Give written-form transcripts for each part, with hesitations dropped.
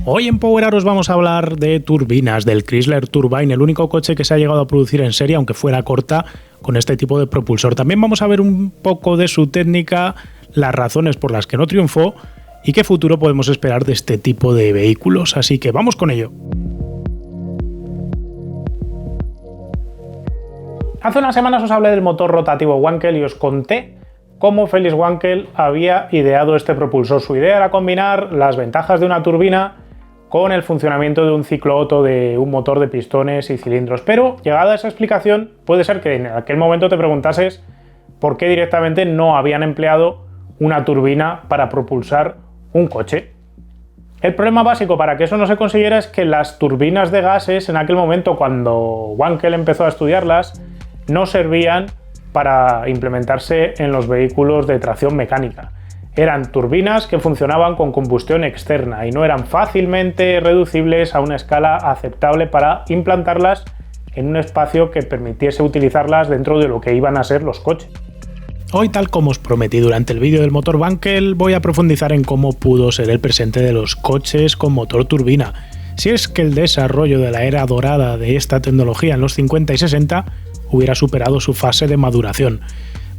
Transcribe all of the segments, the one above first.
Hoy en Power Hour os vamos a hablar de turbinas, del Chrysler Turbine, el único coche que se ha llegado a producir en serie, aunque fuera corta, con este tipo de propulsor. También vamos a ver un poco de su técnica, las razones por las que no triunfó y qué futuro podemos esperar de este tipo de vehículos. Así que vamos con ello. Hace unas semanas os hablé del motor rotativo Wankel y os conté cómo Felix Wankel había ideado este propulsor. Su idea era combinar las ventajas de una turbina con el funcionamiento de un ciclo Otto de un motor de pistones y cilindros. Pero, llegada a esa explicación, puede ser que en aquel momento te preguntases por qué directamente no habían empleado una turbina para propulsar un coche. El problema básico para que eso no se consiguiera es que las turbinas de gases, en aquel momento cuando Wankel empezó a estudiarlas, no servían para implementarse en los vehículos de tracción mecánica. Eran turbinas que funcionaban con combustión externa y no eran fácilmente reducibles a una escala aceptable para implantarlas en un espacio que permitiese utilizarlas dentro de lo que iban a ser los coches. Hoy, tal como os prometí durante el vídeo del motor Wankel, voy a profundizar en cómo pudo ser el presente de los coches con motor turbina, si es que el desarrollo de la era dorada de esta tecnología en los 50 y 60 hubiera superado su fase de maduración.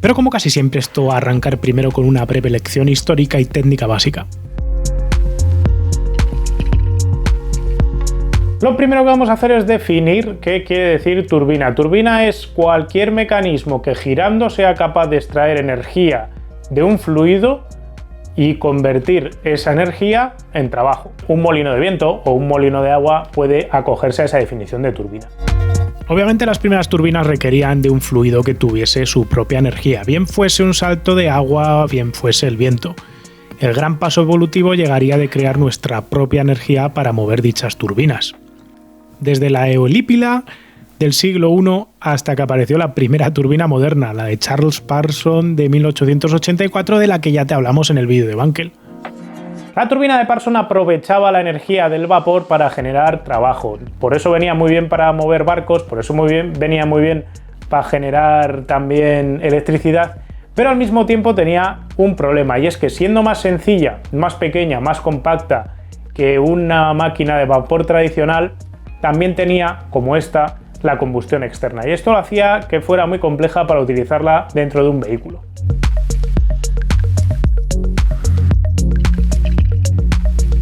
Pero como casi siempre, esto va a arrancar primero con una breve lección histórica y técnica básica. Lo primero que vamos a hacer es definir qué quiere decir turbina. Turbina es cualquier mecanismo que girando sea capaz de extraer energía de un fluido y convertir esa energía en trabajo. Un molino de viento o un molino de agua puede acogerse a esa definición de turbina. Obviamente las primeras turbinas requerían de un fluido que tuviese su propia energía, bien fuese un salto de agua, bien fuese el viento. El gran paso evolutivo llegaría de crear nuestra propia energía para mover dichas turbinas. Desde la eolípila del siglo I hasta que apareció la primera turbina moderna, la de Charles Parsons de 1884, de la que ya te hablamos en el vídeo de Wankel. La turbina de Parsons aprovechaba la energía del vapor para generar trabajo. Por eso venía muy bien para mover barcos, por eso venía muy bien para generar también electricidad, pero al mismo tiempo tenía un problema, y es que siendo más sencilla, más pequeña, más compacta que una máquina de vapor tradicional, también tenía, como esta, la combustión externa. Y esto lo hacía que fuera muy compleja para utilizarla dentro de un vehículo.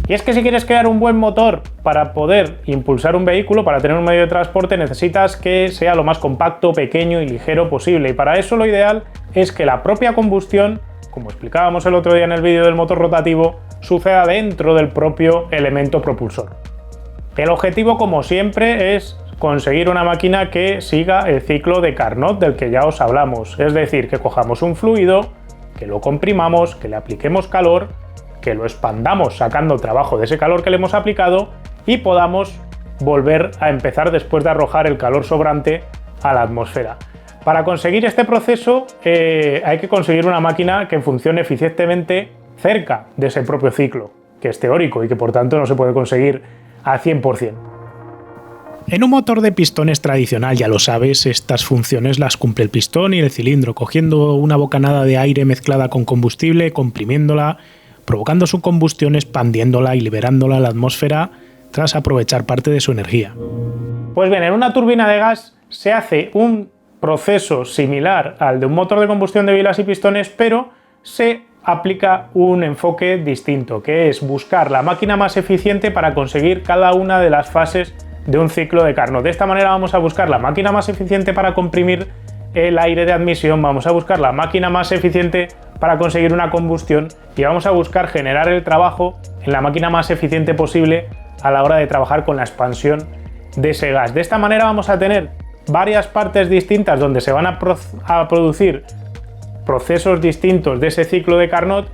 Y es que si quieres crear un buen motor para poder impulsar un vehículo, para tener un medio de transporte, necesitas que sea lo más compacto, pequeño y ligero posible. Y para eso lo ideal es que la propia combustión, como explicábamos el otro día en el vídeo del motor rotativo, suceda dentro del propio elemento propulsor. El objetivo, como siempre, es conseguir una máquina que siga el ciclo de Carnot del que ya os hablamos. Es decir, que cojamos un fluido, que lo comprimamos, que le apliquemos calor, que lo expandamos sacando trabajo de ese calor que le hemos aplicado y podamos volver a empezar después de arrojar el calor sobrante a la atmósfera. Para conseguir este proceso hay que conseguir una máquina que funcione eficientemente cerca de ese propio ciclo, que es teórico y que por tanto no se puede conseguir al 100%. En un motor de pistones tradicional, ya lo sabes, estas funciones las cumple el pistón y el cilindro, cogiendo una bocanada de aire mezclada con combustible, comprimiéndola, provocando su combustión, expandiéndola y liberándola a la atmósfera tras aprovechar parte de su energía. Pues bien, en una turbina de gas se hace un proceso similar al de un motor de combustión de bilas y pistones, pero se aplica un enfoque distinto, que es buscar la máquina más eficiente para conseguir cada una de las fases de un ciclo de Carnot. De esta manera vamos a buscar la máquina más eficiente para comprimir el aire de admisión, vamos a buscar la máquina más eficiente para conseguir una combustión y vamos a buscar generar el trabajo en la máquina más eficiente posible a la hora de trabajar con la expansión de ese gas. De esta manera vamos a tener varias partes distintas donde se van a producir procesos distintos de ese ciclo de Carnot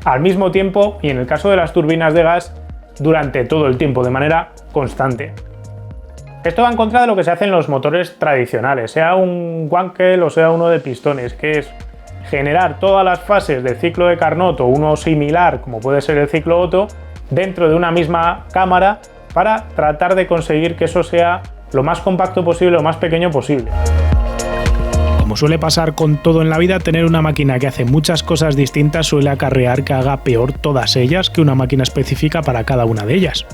al mismo tiempo, y en el caso de las turbinas de gas, durante todo el tiempo, de manera constante. Esto va en contra de lo que se hace en los motores tradicionales, sea un Wankel o sea uno de pistones, que es generar todas las fases del ciclo de Carnot o uno similar, como puede ser el ciclo Otto, dentro de una misma cámara para tratar de conseguir que eso sea lo más compacto posible, lo más pequeño posible. Como suele pasar con todo en la vida, tener una máquina que hace muchas cosas distintas suele acarrear que haga peor todas ellas que una máquina específica para cada una de ellas.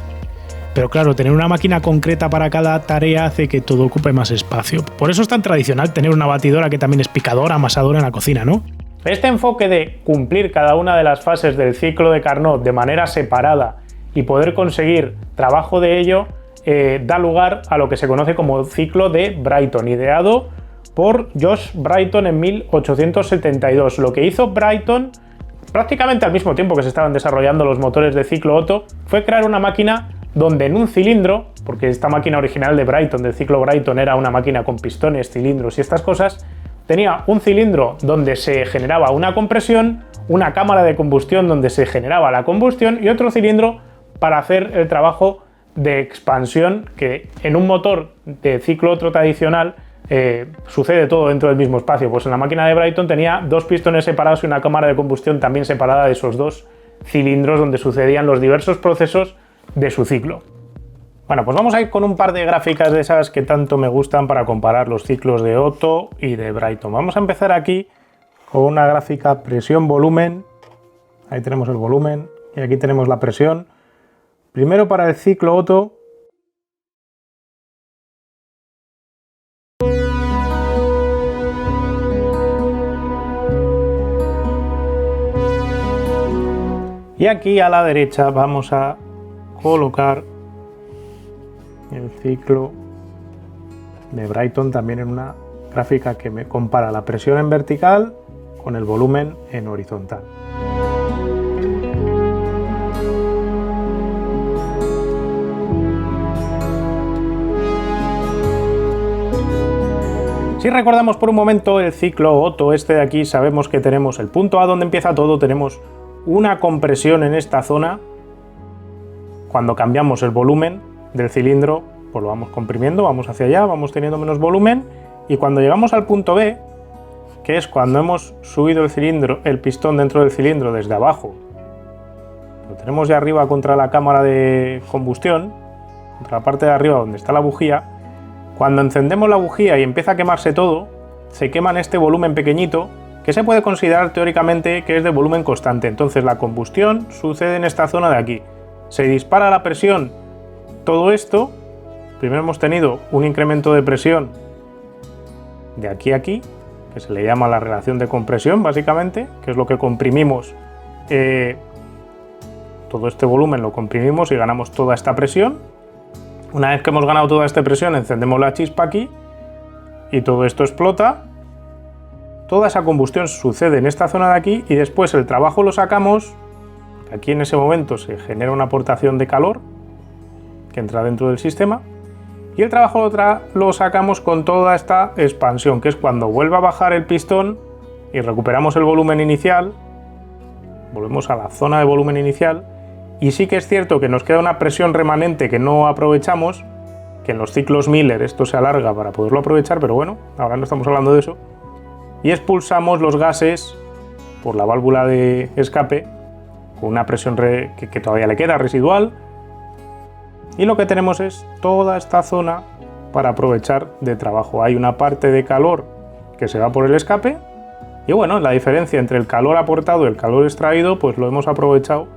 Pero claro, tener una máquina concreta para cada tarea hace que todo ocupe más espacio. Por eso es tan tradicional tener una batidora que también es picadora, amasadora en la cocina, ¿no? Este enfoque de cumplir cada una de las fases del ciclo de Carnot de manera separada y poder conseguir trabajo de ello da lugar a lo que se conoce como ciclo de Brighton, ideado por Josh Brighton en 1872. Lo que hizo Brighton, prácticamente al mismo tiempo que se estaban desarrollando los motores de ciclo Otto, fue crear una máquina donde en un cilindro, porque esta máquina original de Brighton, del ciclo Brighton, era una máquina con pistones, cilindros y estas cosas, tenía un cilindro donde se generaba una compresión, una cámara de combustión donde se generaba la combustión y otro cilindro para hacer el trabajo de expansión, que en un motor de ciclo Otto tradicional sucede todo dentro del mismo espacio. Pues en la máquina de Brighton tenía dos pistones separados y una cámara de combustión también separada de esos dos cilindros donde sucedían los diversos procesos de su ciclo. Bueno, pues vamos a ir con un par de gráficas de esas que tanto me gustan para comparar los ciclos de Otto y de Brighton. Vamos a empezar aquí con una gráfica presión-volumen. Ahí tenemos el volumen y aquí tenemos la presión. Primero para el ciclo Otto. Y aquí a la derecha vamos a colocar el ciclo de Brighton también en una gráfica que me compara la presión en vertical con el volumen en horizontal. Si recordamos por un momento el ciclo Otto este de aquí, sabemos que tenemos el punto A donde empieza todo, tenemos una compresión en esta zona. Cuando cambiamos el volumen del cilindro, pues lo vamos comprimiendo, vamos hacia allá, vamos teniendo menos volumen, y cuando llegamos al punto B, que es cuando hemos subido el cilindro, el pistón dentro del cilindro desde abajo, lo tenemos ya arriba contra la cámara de combustión, contra la parte de arriba donde está la bujía. Cuando encendemos la bujía y empieza a quemarse todo, se quema en este volumen pequeñito, que se puede considerar teóricamente que es de volumen constante. Entonces la combustión sucede en esta zona de aquí. Se dispara la presión, todo esto. Primero hemos tenido un incremento de presión de aquí a aquí, que se le llama la relación de compresión básicamente, que es lo que comprimimos. Todo este volumen lo comprimimos y ganamos toda esta presión. Una vez que hemos ganado toda esta presión, encendemos la chispa aquí y todo esto explota. Toda esa combustión sucede en esta zona de aquí y después el trabajo lo sacamos. Aquí en ese momento se genera una aportación de calor que entra dentro del sistema y el trabajo lo sacamos con toda esta expansión, que es cuando vuelve a bajar el pistón y recuperamos el volumen inicial, volvemos a la zona de volumen inicial. Y sí que es cierto que nos queda una presión remanente que no aprovechamos, que en los ciclos Miller esto se alarga para poderlo aprovechar, pero bueno, ahora no estamos hablando de eso. Y expulsamos los gases por la válvula de escape con una presión que todavía le queda residual. Y lo que tenemos es toda esta zona para aprovechar de trabajo. Hay una parte de calor que se va por el escape y bueno, la diferencia entre el calor aportado y el calor extraído pues lo hemos aprovechado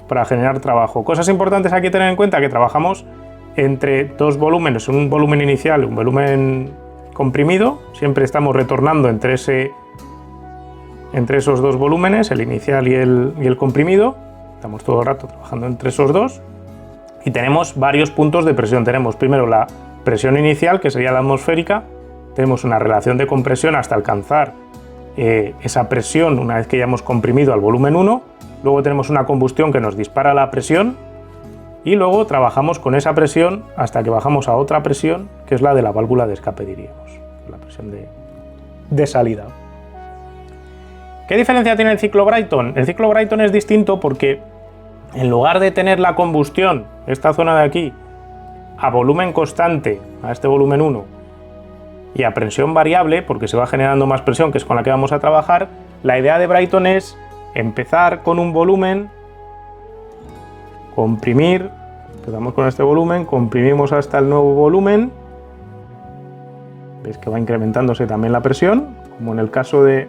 para generar trabajo. Cosas importantes aquí a tener en cuenta, que trabajamos entre dos volúmenes, un volumen inicial y un volumen comprimido. Siempre estamos retornando entre esos dos volúmenes, el inicial y el comprimido. Estamos todo el rato trabajando entre esos dos y tenemos varios puntos de presión. Tenemos primero la presión inicial, que sería la atmosférica. Tenemos una relación de compresión hasta alcanzar esa presión una vez que ya hemos comprimido al volumen 1. Luego tenemos una combustión que nos dispara la presión y luego trabajamos con esa presión hasta que bajamos a otra presión, que es la de la válvula de escape, diríamos, la presión de salida. ¿Qué diferencia tiene el ciclo Brighton? El ciclo Brighton es distinto porque en lugar de tener la combustión, esta zona de aquí, a volumen constante, a este volumen 1, y a presión variable, porque se va generando más presión, que es con la que vamos a trabajar, la idea de Brighton es empezar con un volumen, comprimir, empezamos con este volumen, comprimimos hasta el nuevo volumen, veis que va incrementándose también la presión, como en el caso de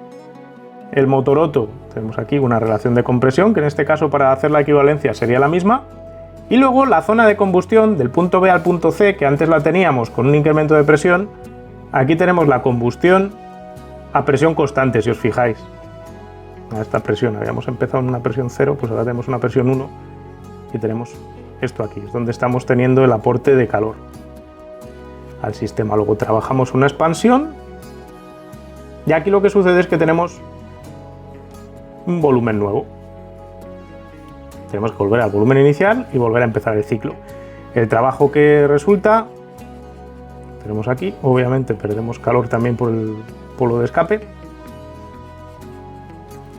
el motor Otto, tenemos aquí una relación de compresión, que en este caso para hacer la equivalencia sería la misma, Y luego la zona de combustión del punto B al punto C, que antes la teníamos con un incremento de presión, aquí tenemos la combustión a presión constante, si os fijáis. A esta presión, habíamos empezado en una presión 0, pues ahora tenemos una presión 1 y tenemos esto aquí, es donde estamos teniendo el aporte de calor al sistema. Luego trabajamos una expansión y aquí lo que sucede es que tenemos un volumen nuevo. Tenemos que volver al volumen inicial y volver a empezar el ciclo. El trabajo que resulta, tenemos aquí, obviamente perdemos calor también por el polo de escape.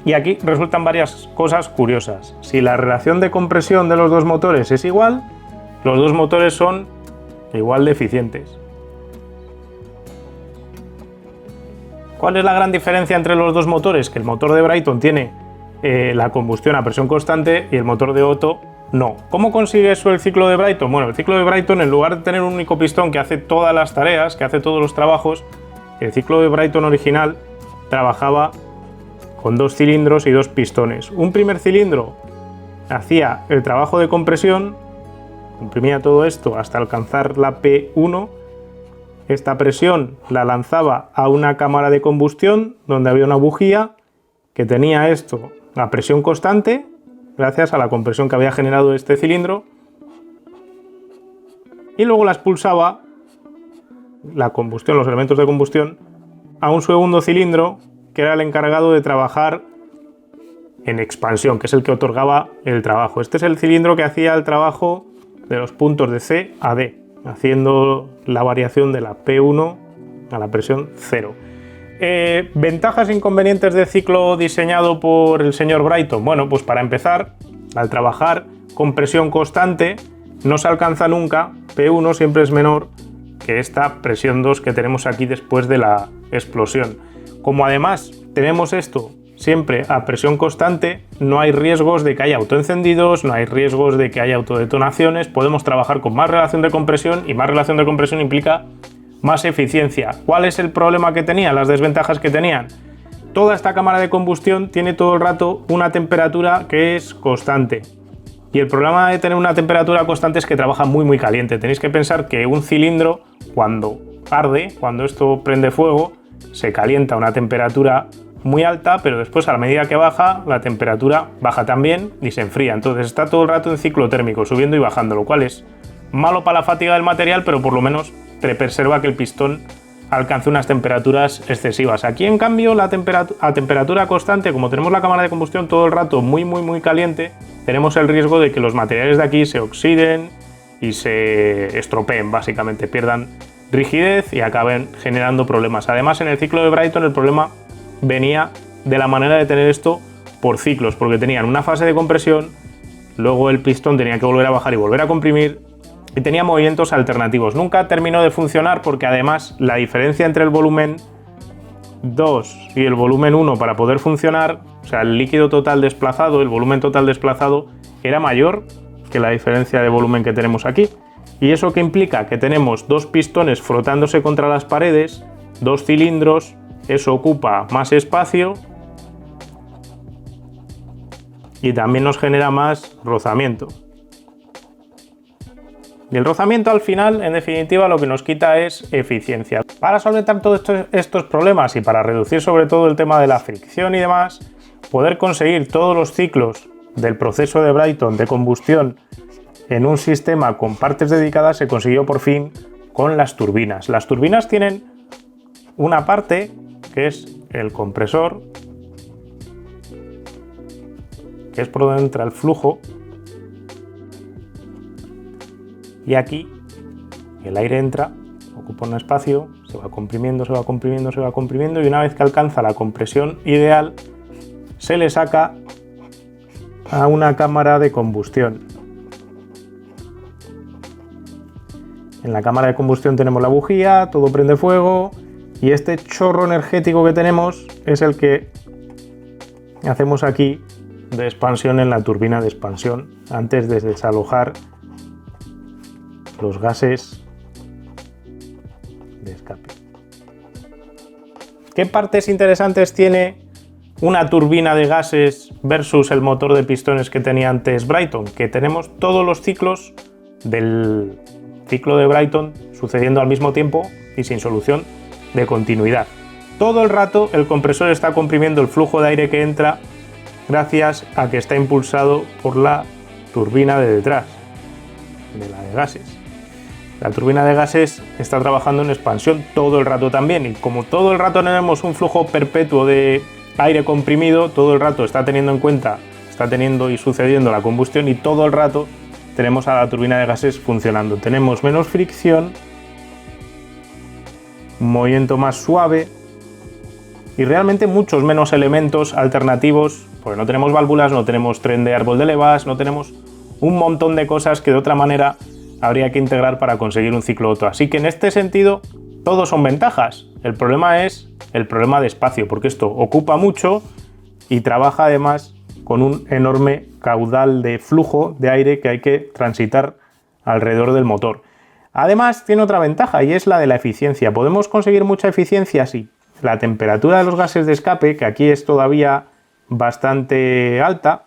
Y aquí resultan varias cosas curiosas. Si la relación de compresión de los dos motores es igual, los dos motores son igual de eficientes. ¿Cuál es la gran diferencia entre los dos motores? Que el motor de Brayton tiene la combustión a presión constante y el motor de Otto no. ¿Cómo consigue eso el ciclo de Brayton? Bueno, el ciclo de Brayton, en lugar de tener un único pistón que hace todas las tareas, que hace todos los trabajos, el ciclo de Brayton original trabajaba con 2 cilindros y 2 pistones. Un primer cilindro hacía el trabajo de compresión, comprimía todo esto hasta alcanzar la P1. Esta presión la lanzaba a una cámara de combustión donde había una bujía que tenía esto a presión constante gracias a la compresión que había generado este cilindro, y luego la expulsaba la combustión, los elementos de combustión, a un segundo cilindro que era el encargado de trabajar en expansión, que es el que otorgaba el trabajo. Este es el cilindro que hacía el trabajo de los puntos de C a D, haciendo la variación de la P1 a la presión 0. ¿Ventajas e inconvenientes de ciclo diseñado por el señor Brayton? Bueno, pues para empezar, al trabajar con presión constante no se alcanza nunca, P1 siempre es menor que esta presión 2 que tenemos aquí después de la explosión. Como además tenemos esto siempre a presión constante, no hay riesgos de que haya autoencendidos, no hay riesgos de que haya autodetonaciones, podemos trabajar con más relación de compresión, y más relación de compresión implica más eficiencia. ¿Cuál es el problema que tenía? Las desventajas que tenían. Toda esta cámara de combustión tiene todo el rato una temperatura que es constante. Y el problema de tener una temperatura constante es que trabaja muy caliente. Tenéis que pensar que un cilindro, cuando arde, cuando esto prende fuego, se calienta a una temperatura muy alta, pero después a la medida que baja, la temperatura baja también y se enfría. Entonces está todo el rato en ciclo térmico, subiendo y bajando, lo cual es malo para la fatiga del material, pero por lo menos te preserva que el pistón alcance unas temperaturas excesivas. Aquí, en cambio, a temperatura constante, como tenemos la cámara de combustión todo el rato muy caliente, tenemos el riesgo de que los materiales de aquí se oxiden y se estropeen, básicamente, pierdan rigidez y acaben generando problemas. Además, en el ciclo de Brayton el problema venía de la manera de tener esto por ciclos, porque tenían una fase de compresión, luego el pistón tenía que volver a bajar y volver a comprimir, y tenía movimientos alternativos. Nunca terminó de funcionar porque además la diferencia entre el volumen 2 y el volumen 1 para poder funcionar, o sea, el líquido total desplazado, el volumen total desplazado, era mayor que la diferencia de volumen que tenemos aquí. ¿Y eso qué implica? Que tenemos 2 pistones frotándose contra las paredes, 2 cilindros, eso ocupa más espacio y también nos genera más rozamiento. Y el rozamiento, al final, en definitiva, lo que nos quita es eficiencia. Para solventar todos estos problemas y para reducir sobre todo el tema de la fricción y demás, poder conseguir todos los ciclos del proceso de Brayton de combustión en un sistema con partes dedicadas, se consiguió por fin con las turbinas. Las turbinas tienen una parte que es el compresor, que es por donde entra el flujo, y aquí el aire entra, ocupa un espacio, se va comprimiendo, se va comprimiendo, se va comprimiendo, y una vez que alcanza la compresión ideal, se le saca a una cámara de combustión. En la cámara de combustión tenemos la bujía, todo prende fuego, y este chorro energético que tenemos es el que hacemos aquí de expansión en la turbina de expansión, antes de desalojar los gases de escape. ¿Qué partes interesantes tiene una turbina de gases versus el motor de pistones que tenía antes Brayton, que tenemos todos los ciclos del ciclo de Brayton sucediendo al mismo tiempo y sin solución de continuidad. Todo el rato el compresor está comprimiendo el flujo de aire que entra gracias a que está impulsado por la turbina de detrás, de la de gases. La turbina de gases está trabajando en expansión todo el rato también, y como todo el rato tenemos un flujo perpetuo de aire comprimido, todo el rato está teniendo y sucediendo la combustión, y todo el rato tenemos a la turbina de gases funcionando. Tenemos menos fricción, un movimiento más suave y realmente muchos menos elementos alternativos, porque no tenemos válvulas, no tenemos tren de árbol de levas, no tenemos un montón de cosas que de otra manera habría que integrar para conseguir un ciclo Otto. Así que en este sentido todos son ventajas. El problema es el problema de espacio, porque esto ocupa mucho y trabaja además con un enorme caudal de flujo de aire que hay que transitar alrededor del motor. Además tiene otra ventaja, y es la de la eficiencia. Podemos conseguir mucha eficiencia si la temperatura de los gases de escape, que aquí es todavía bastante alta,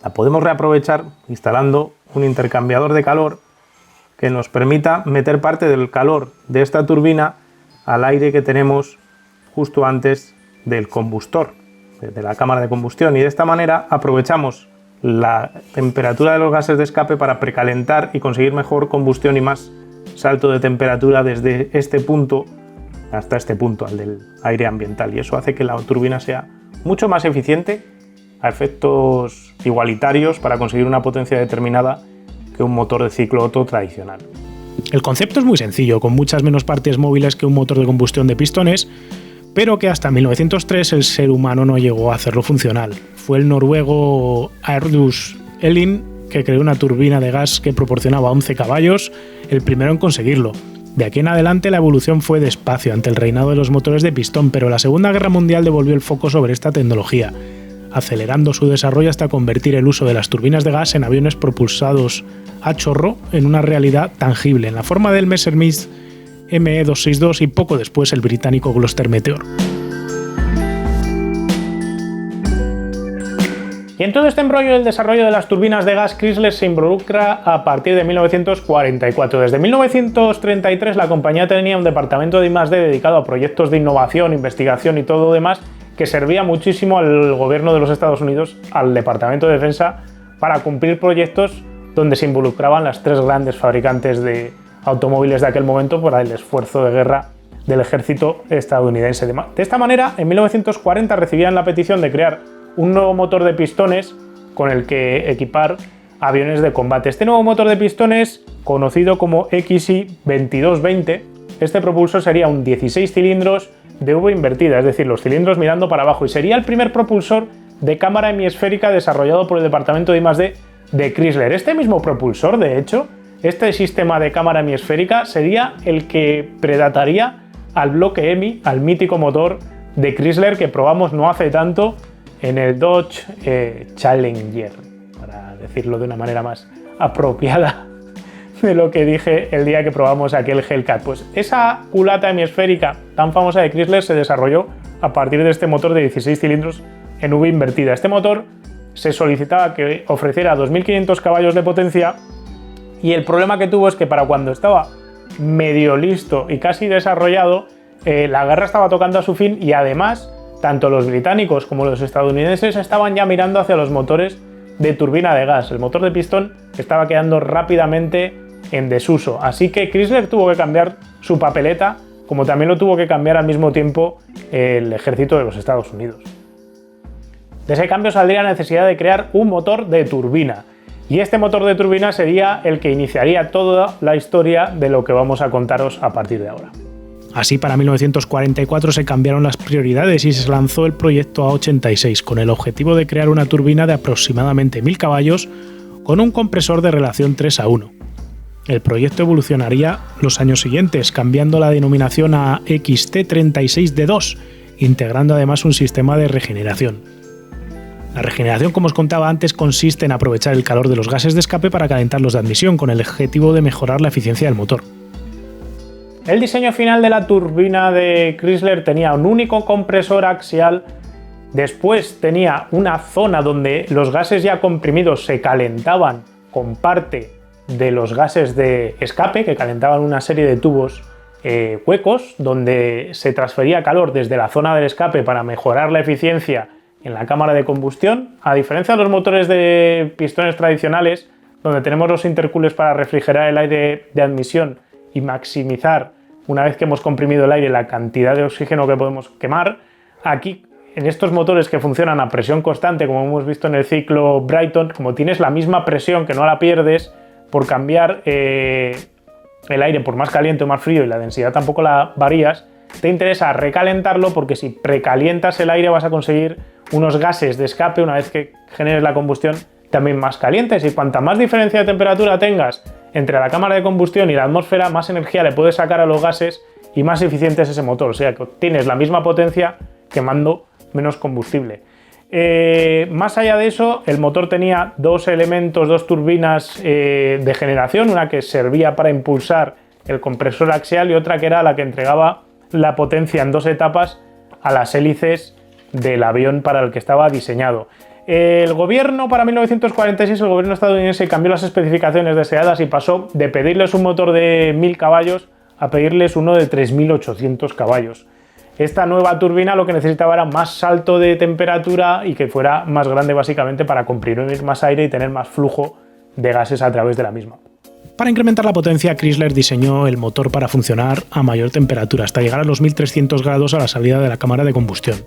la podemos reaprovechar instalando un intercambiador de calor que nos permita meter parte del calor de esta turbina al aire que tenemos justo antes del combustor, de la cámara de combustión, y de esta manera aprovechamos la temperatura de los gases de escape para precalentar y conseguir mejor combustión y más salto de temperatura desde este punto hasta este punto, al del aire ambiental, y eso hace que la turbina sea mucho más eficiente a efectos igualitarios para conseguir una potencia determinada que un motor de ciclo Otto tradicional. El concepto es muy sencillo, con muchas menos partes móviles que un motor de combustión de pistones, pero que hasta 1903 el ser humano no llegó a hacerlo funcional. Fue el noruego Ardus Elin que creó una turbina de gas que proporcionaba 11 caballos, el primero en conseguirlo. De aquí en adelante la evolución fue despacio ante el reinado de los motores de pistón, pero la Segunda Guerra Mundial devolvió el foco sobre esta tecnología, acelerando su desarrollo hasta convertir el uso de las turbinas de gas en aviones propulsados a chorro en una realidad tangible, en la forma del Messerschmitt ME-262 y poco después el británico Gloster Meteor. Y en todo este embrollo del desarrollo de las turbinas de gas, Chrysler se involucra a partir de 1944. Desde 1933 la compañía tenía un departamento de I+D dedicado a proyectos de innovación, investigación y todo lo demás, que servía muchísimo al gobierno de los Estados Unidos, al Departamento de Defensa, para cumplir proyectos donde se involucraban las tres grandes fabricantes de automóviles de aquel momento para el esfuerzo de guerra del ejército estadounidense. De esta manera, en 1940 recibían la petición de crear un nuevo motor de pistones con el que equipar aviones de combate. Este nuevo motor de pistones, conocido como XI-2220, este propulsor sería un 16 cilindros de V invertida, es decir, los cilindros mirando para abajo, y sería el primer propulsor de cámara hemisférica desarrollado por el departamento de I+D de Chrysler. Este mismo propulsor, de hecho, este sistema de cámara hemisférica sería el que predataría al bloque Hemi, al mítico motor de Chrysler que probamos no hace tanto en el Dodge Challenger, para decirlo de una manera más apropiada de lo que dije el día que probamos aquel Hellcat. Pues esa culata hemisférica tan famosa de Chrysler se desarrolló a partir de este motor de 16 cilindros en V invertida. Este motor se solicitaba que ofreciera 2.500 caballos de potencia, y el problema que tuvo es que para cuando estaba medio listo y casi desarrollado, la guerra estaba tocando a su fin, y además tanto los británicos como los estadounidenses estaban ya mirando hacia los motores de turbina de gas. El motor de pistón estaba quedando rápidamente en desuso, así que Chrysler tuvo que cambiar su papeleta, como también lo tuvo que cambiar al mismo tiempo el ejército de los Estados Unidos. De ese cambio saldría la necesidad de crear un motor de turbina, y este motor de turbina sería el que iniciaría toda la historia de lo que vamos a contaros a partir de ahora. Así, para 1944 se cambiaron las prioridades y se lanzó el proyecto A86 con el objetivo de crear una turbina de aproximadamente 1000 caballos con un compresor de relación 3:1. El proyecto evolucionaría los años siguientes, cambiando la denominación a XT36D2, integrando además un sistema de regeneración. La regeneración, como os contaba antes, consiste en aprovechar el calor de los gases de escape para calentar los de admisión, con el objetivo de mejorar la eficiencia del motor. El diseño final de la turbina de Chrysler tenía un único compresor axial Después tenía una zona donde los gases ya comprimidos se calentaban con parte de los gases de escape, que calentaban una serie de tubos huecos, donde se transfería calor desde la zona del escape para mejorar la eficiencia en la cámara de combustión. A diferencia de los motores de pistones tradicionales, donde tenemos los intercooles para refrigerar el aire de admisión y maximizar, una vez que hemos comprimido el aire, la cantidad de oxígeno que podemos quemar, aquí en estos motores que funcionan a presión constante, como hemos visto en el ciclo Brayton, como tienes la misma presión que no la pierdes por cambiar el aire por más caliente o más frío y la densidad tampoco la varías, te interesa recalentarlo, porque si precalientas el aire vas a conseguir unos gases de escape una vez que generes la combustión también más calientes, y cuanta más diferencia de temperatura tengas entre la cámara de combustión y la atmósfera, más energía le puedes sacar a los gases y más eficiente es ese motor, o sea que tienes la misma potencia quemando menos combustible. Más allá de eso, el motor tenía dos turbinas de generación, una que servía para impulsar el compresor axial y otra que era la que entregaba la potencia en dos etapas a las hélices del avión para el que estaba diseñado. El gobierno, para 1946, el gobierno estadounidense cambió las especificaciones deseadas y pasó de pedirles un motor de 1000 caballos a pedirles uno de 3800 caballos. Esta nueva turbina lo que necesitaba era más salto de temperatura y que fuera más grande, básicamente para comprimir más aire y tener más flujo de gases a través de la misma. Para incrementar la potencia, Chrysler diseñó el motor para funcionar a mayor temperatura, hasta llegar a los 1300 grados a la salida de la cámara de combustión.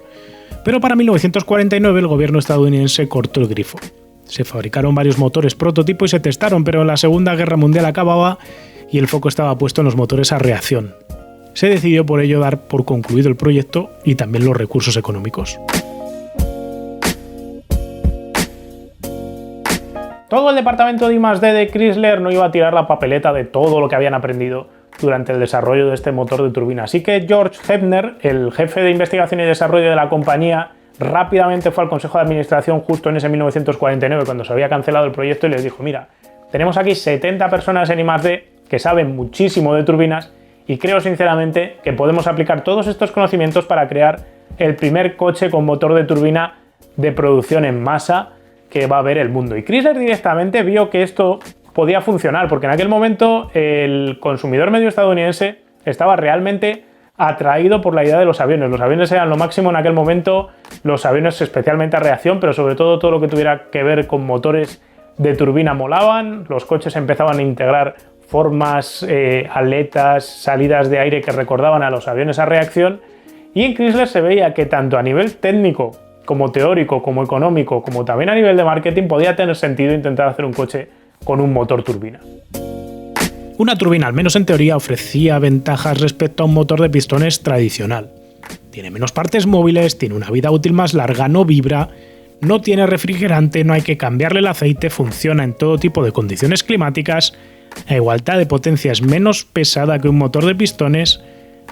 Pero para 1949 el gobierno estadounidense cortó el grifo. Se fabricaron varios motores prototipo y se testaron, pero la Segunda Guerra Mundial acababa y el foco estaba puesto en los motores a reacción. Se decidió por ello dar por concluido el proyecto y también los recursos económicos. Todo el departamento de I+D de Chrysler no iba a tirar la papeleta de todo lo que habían aprendido durante el desarrollo de este motor de turbina. Así que George Hebner, el jefe de investigación y desarrollo de la compañía, rápidamente fue al consejo de administración justo en ese 1949, cuando se había cancelado el proyecto, y les dijo: mira, tenemos aquí 70 personas en I+D que saben muchísimo de turbinas y creo sinceramente que podemos aplicar todos estos conocimientos para crear el primer coche con motor de turbina de producción en masa que va a ver el mundo. Y Chrysler directamente vio que esto podía funcionar, porque en aquel momento el consumidor medio estadounidense estaba realmente atraído por la idea de los aviones. Los aviones eran lo máximo en aquel momento, los aviones especialmente a reacción, pero sobre todo lo que tuviera que ver con motores de turbina molaban. Los coches empezaban a integrar formas, aletas, salidas de aire que recordaban a los aviones a reacción, y en Chrysler se veía que tanto a nivel técnico como teórico, como económico, como también a nivel de marketing podía tener sentido intentar hacer un coche con un motor turbina. Una turbina, al menos en teoría, ofrecía ventajas respecto a un motor de pistones tradicional. Tiene menos partes móviles, tiene una vida útil más larga, no vibra, no tiene refrigerante, no hay que cambiarle el aceite, funciona en todo tipo de condiciones climáticas, a igualdad de potencia es menos pesada que un motor de pistones,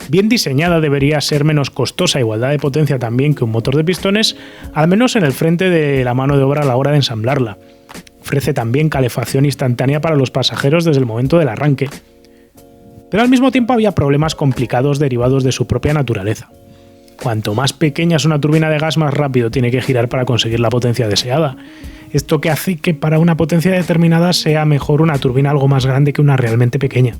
bien diseñada, debería ser menos costosa a igualdad de potencia también que un motor de pistones, al menos en el frente de la mano de obra a la hora de ensamblarla. Ofrece también calefacción instantánea para los pasajeros desde el momento del arranque. Pero al mismo tiempo había problemas complicados derivados de su propia naturaleza. Cuanto más pequeña es una turbina de gas, más rápido tiene que girar para conseguir la potencia deseada. Esto que hace que para una potencia determinada sea mejor una turbina algo más grande que una realmente pequeña.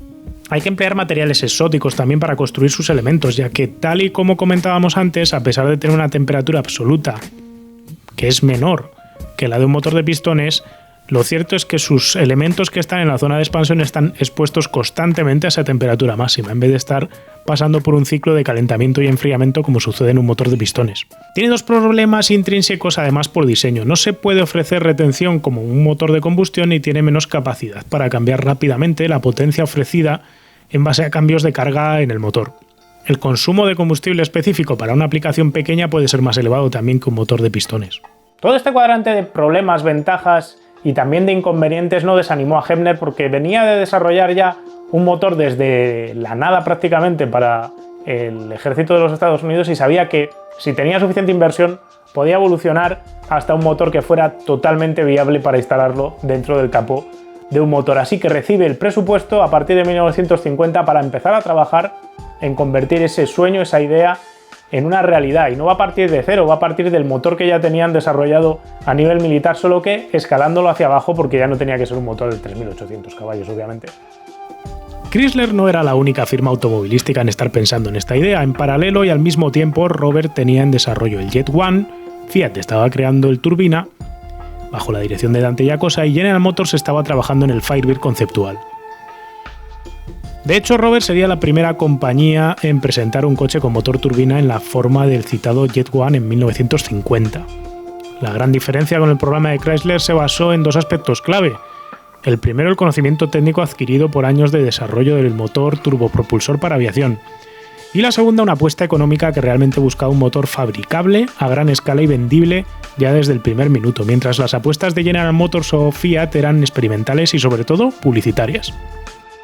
Hay que emplear materiales exóticos también para construir sus elementos, ya que, tal y como comentábamos antes, a pesar de tener una temperatura absoluta que es menor que la de un motor de pistones, lo cierto es que sus elementos que están en la zona de expansión están expuestos constantemente a esa temperatura máxima, en vez de estar pasando por un ciclo de calentamiento y enfriamiento como sucede en un motor de pistones. Tiene dos problemas intrínsecos además por diseño. No se puede ofrecer retención como un motor de combustión y tiene menos capacidad para cambiar rápidamente la potencia ofrecida en base a cambios de carga en el motor. El consumo de combustible específico para una aplicación pequeña puede ser más elevado también que un motor de pistones. Todo este cuadrante de problemas, ventajas y también de inconvenientes no desanimó a Hebner, porque venía de desarrollar ya un motor desde la nada prácticamente para el ejército de los Estados Unidos, y sabía que si tenía suficiente inversión podía evolucionar hasta un motor que fuera totalmente viable para instalarlo dentro del capó de un motor. Así que recibe el presupuesto a partir de 1950 para empezar a trabajar en convertir ese sueño, esa idea, en una realidad y no va a partir de cero, va a partir del motor que ya tenían desarrollado a nivel militar, solo que escalándolo hacia abajo porque ya no tenía que ser un motor de 3.800 caballos, obviamente. Chrysler no era la única firma automovilística en estar pensando en esta idea. En paralelo y al mismo tiempo, Robert tenía en desarrollo el Jet One, Fiat estaba creando el Turbina, bajo la dirección de Dante Giacosa, y General Motors estaba trabajando en el Firebird conceptual. De hecho, Robert sería la primera compañía en presentar un coche con motor turbina en la forma del citado Jet One en 1950. La gran diferencia con el programa de Chrysler se basó en dos aspectos clave. El primero, el conocimiento técnico adquirido por años de desarrollo del motor turbopropulsor para aviación. Y la segunda, una apuesta económica que realmente buscaba un motor fabricable, a gran escala y vendible ya desde el primer minuto, mientras las apuestas de General Motors o Fiat eran experimentales y sobre todo publicitarias.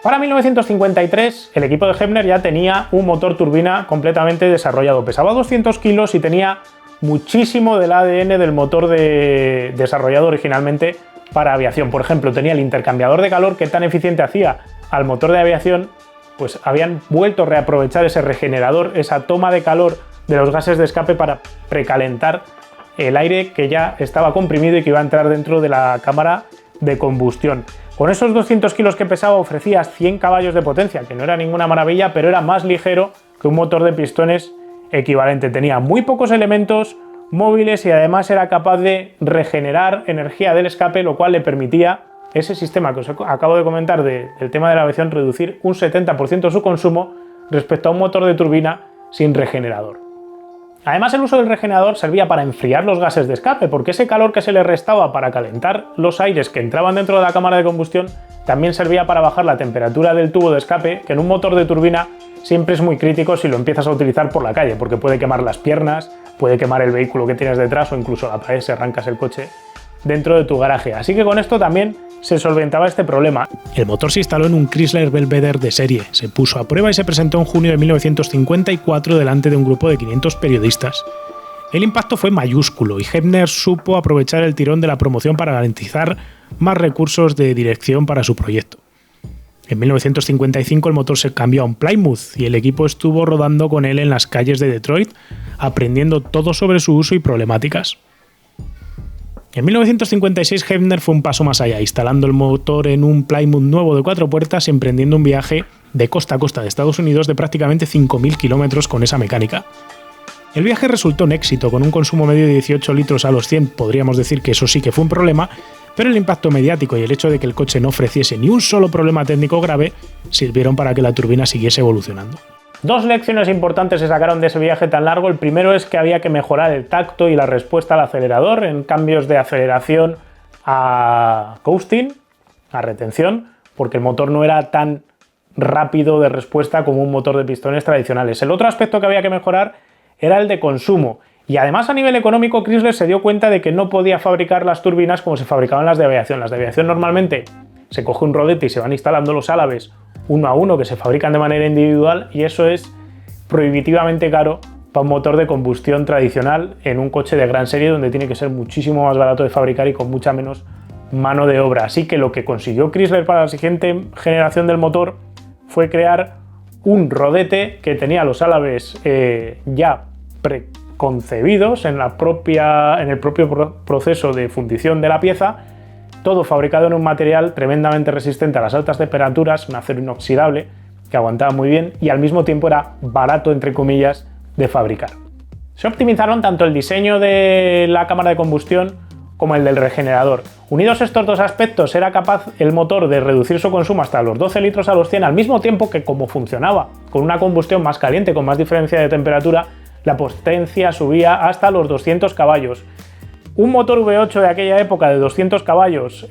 Para 1953, el equipo de Hepner ya tenía un motor turbina completamente desarrollado. Pesaba 200 kilos y tenía muchísimo del ADN del motor desarrollado originalmente para aviación. Por ejemplo, tenía el intercambiador de calor que tan eficiente hacía al motor de aviación, pues habían vuelto a reaprovechar ese regenerador, esa toma de calor de los gases de escape para precalentar el aire que ya estaba comprimido y que iba a entrar dentro de la cámara de combustión. Con esos 200 kilos que pesaba ofrecía 100 caballos de potencia, que no era ninguna maravilla, pero era más ligero que un motor de pistones equivalente. Tenía muy pocos elementos móviles y además era capaz de regenerar energía del escape, lo cual le permitía ese sistema que os acabo de comentar del tema de la aviación reducir un 70% su consumo respecto a un motor de turbina sin regenerador. Además, el uso del regenerador servía para enfriar los gases de escape, porque ese calor que se le restaba para calentar los aires que entraban dentro de la cámara de combustión también servía para bajar la temperatura del tubo de escape, que en un motor de turbina siempre es muy crítico si lo empiezas a utilizar por la calle, porque puede quemar las piernas, puede quemar el vehículo que tienes detrás o incluso la pared si arrancas el coche dentro de tu garaje. Así que con esto también se solventaba este problema. El motor se instaló en un Chrysler Belvedere de serie, se puso a prueba y se presentó en junio de 1954 delante de un grupo de 500 periodistas. El impacto fue mayúsculo y Hepner supo aprovechar el tirón de la promoción para garantizar más recursos de dirección para su proyecto. En 1955 el motor se cambió a un Plymouth y el equipo estuvo rodando con él en las calles de Detroit, aprendiendo todo sobre su uso y problemáticas. En 1956 Hepner fue un paso más allá, instalando el motor en un Plymouth nuevo de 4 puertas y emprendiendo un viaje de costa a costa de Estados Unidos de prácticamente 5.000 kilómetros con esa mecánica. El viaje resultó un éxito, con un consumo medio de 18 litros a los 100, podríamos decir que eso sí que fue un problema, pero el impacto mediático y el hecho de que el coche no ofreciese ni un solo problema técnico grave sirvieron para que la turbina siguiese evolucionando. Dos lecciones importantes se sacaron de ese viaje tan largo. El primero es que había que mejorar el tacto y la respuesta al acelerador en cambios de aceleración a coasting, a retención, porque el motor no era tan rápido de respuesta como un motor de pistones tradicionales. El otro aspecto que había que mejorar era el de consumo. Y además a nivel económico Chrysler se dio cuenta de que no podía fabricar las turbinas como se fabricaban las de aviación. Las de aviación normalmente se coge un rodete y se van instalando los álabes uno a uno que se fabrican de manera individual y eso es prohibitivamente caro para un motor de combustión tradicional en un coche de gran serie donde tiene que ser muchísimo más barato de fabricar y con mucha menos mano de obra. Así que lo que consiguió Chrysler para la siguiente generación del motor fue crear un rodete que tenía los álabes ya preconcebidos en el propio proceso de fundición de la pieza, todo fabricado en un material tremendamente resistente a las altas temperaturas, un acero inoxidable que aguantaba muy bien y al mismo tiempo era barato, entre comillas, de fabricar. Se optimizaron tanto el diseño de la cámara de combustión como el del regenerador. Unidos estos dos aspectos, era capaz el motor de reducir su consumo hasta los 12 litros a los 100, al mismo tiempo que, como funcionaba con una combustión más caliente, con más diferencia de temperatura, la potencia subía hasta los 200 caballos. Un motor V8 de aquella época de 200 caballos,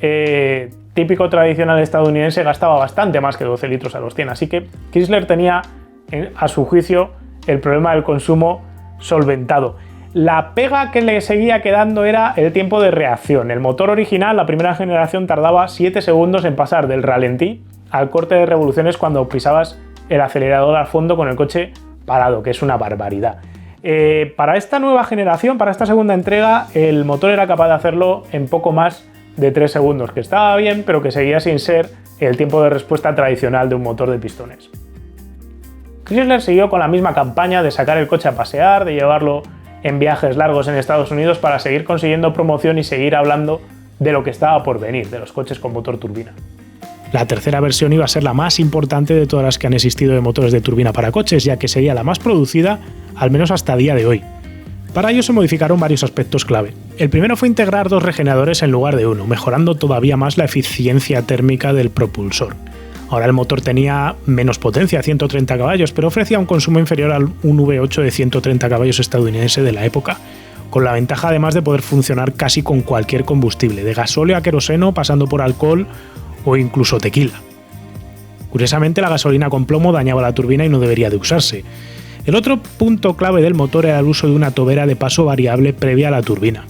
típico tradicional estadounidense, gastaba bastante más que 12 litros a los 100, así que Chrysler tenía, a su juicio, el problema del consumo solventado. La pega que le seguía quedando era el tiempo de reacción. El motor original, la primera generación, tardaba 7 segundos en pasar del ralentí al corte de revoluciones cuando pisabas el acelerador al fondo con el coche parado, que es una barbaridad. Para esta nueva generación, para esta segunda entrega, el motor era capaz de hacerlo en poco más de 3 segundos, que estaba bien, pero que seguía sin ser el tiempo de respuesta tradicional de un motor de pistones. Chrysler siguió con la misma campaña de sacar el coche a pasear, de llevarlo en viajes largos en Estados Unidos para seguir consiguiendo promoción y seguir hablando de lo que estaba por venir, de los coches con motor turbina. La tercera versión iba a ser la más importante de todas las que han existido de motores de turbina para coches, ya que sería la más producida, al menos hasta día de hoy. Para ello se modificaron varios aspectos clave. El primero fue integrar 2 regeneradores en lugar de uno, mejorando todavía más la eficiencia térmica del propulsor. Ahora el motor tenía menos potencia, 130 caballos, pero ofrecía un consumo inferior al un V8 de 130 caballos estadounidense de la época, con la ventaja además de poder funcionar casi con cualquier combustible, de gasóleo a queroseno, pasando por alcohol o incluso tequila. Curiosamente, la gasolina con plomo dañaba la turbina y no debería de usarse. El otro punto clave del motor era el uso de una tobera de paso variable previa a la turbina.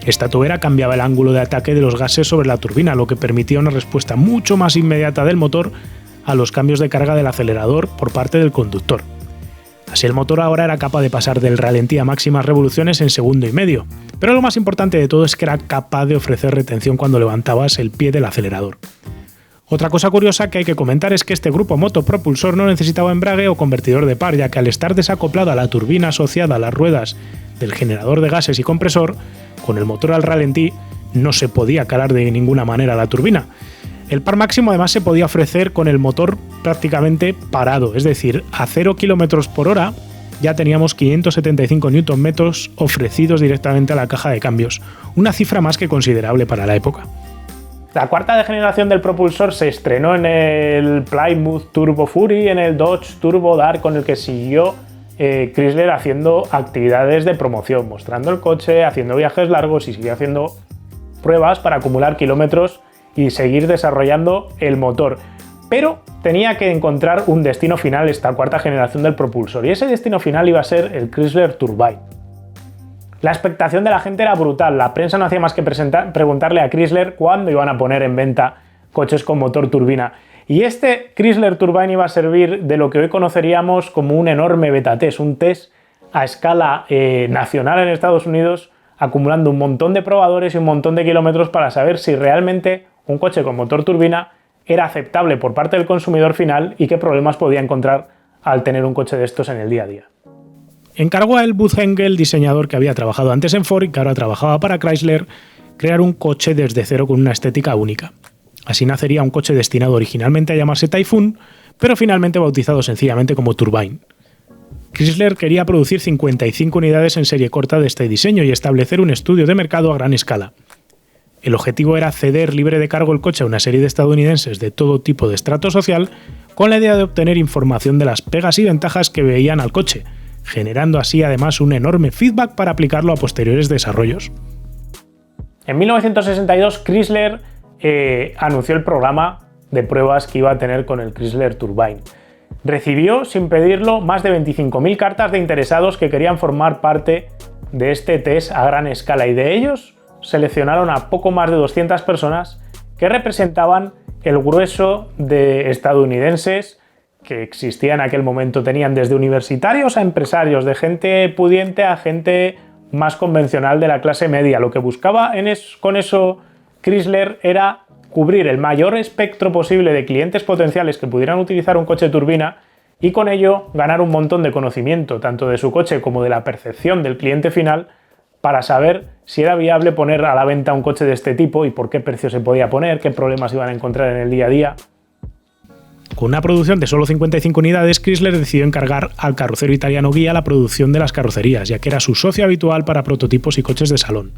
Esta tobera cambiaba el ángulo de ataque de los gases sobre la turbina, lo que permitía una respuesta mucho más inmediata del motor a los cambios de carga del acelerador por parte del conductor. Así el motor ahora era capaz de pasar del ralentí a máximas revoluciones en segundo y medio, pero lo más importante de todo es que era capaz de ofrecer retención cuando levantabas el pie del acelerador. Otra cosa curiosa que hay que comentar es que este grupo motopropulsor no necesitaba embrague o convertidor de par, ya que al estar desacoplado a la turbina asociada a las ruedas del generador de gases y compresor, con el motor al ralentí no se podía calar de ninguna manera la turbina. El par máximo además se podía ofrecer con el motor prácticamente parado, es decir, a 0 km por hora ya teníamos 575 Nm ofrecidos directamente a la caja de cambios, una cifra más que considerable para la época. La cuarta generación del propulsor se estrenó en el Plymouth Turbo Fury, en el Dodge Turbo Dark, con el que siguió Chrysler haciendo actividades de promoción, mostrando el coche, haciendo viajes largos y siguió haciendo pruebas para acumular kilómetros y seguir desarrollando el motor. Pero tenía que encontrar un destino final esta cuarta generación del propulsor, y ese destino final iba a ser el Chrysler Turbine. La expectación de la gente era brutal, la prensa no hacía más que preguntarle a Chrysler cuándo iban a poner en venta coches con motor turbina. Y este Chrysler Turbine iba a servir de lo que hoy conoceríamos como un enorme beta test, un test a escala nacional en Estados Unidos, acumulando un montón de probadores y un montón de kilómetros para saber si realmente un coche con motor turbina era aceptable por parte del consumidor final y qué problemas podía encontrar al tener un coche de estos en el día a día. Encargó a Buzz Enkel, diseñador que había trabajado antes en Ford y que ahora trabajaba para Chrysler, crear un coche desde cero con una estética única. Así nacería un coche destinado originalmente a llamarse Typhoon, pero finalmente bautizado sencillamente como Turbine. Chrysler quería producir 55 unidades en serie corta de este diseño y establecer un estudio de mercado a gran escala. El objetivo era ceder libre de cargo el coche a una serie de estadounidenses de todo tipo de estrato social, con la idea de obtener información de las pegas y ventajas que veían al coche, generando así además un enorme feedback para aplicarlo a posteriores desarrollos. En 1962 Chrysler anunció el programa de pruebas que iba a tener con el Chrysler Turbine. Recibió, sin pedirlo, más de 25.000 cartas de interesados que querían formar parte de este test a gran escala, y de ellos seleccionaron a poco más de 200 personas que representaban el grueso de estadounidenses que existía en aquel momento. Tenían desde universitarios a empresarios, de gente pudiente a gente más convencional de la clase media. Lo que buscaba con eso Chrysler era cubrir el mayor espectro posible de clientes potenciales que pudieran utilizar un coche turbina y con ello ganar un montón de conocimiento, tanto de su coche como de la percepción del cliente final, para saber si era viable poner a la venta un coche de este tipo y por qué precio se podía poner, qué problemas iban a encontrar en el día a día. Con una producción de solo 55 unidades, Chrysler decidió encargar al carrocero italiano Ghia la producción de las carrocerías, ya que era su socio habitual para prototipos y coches de salón.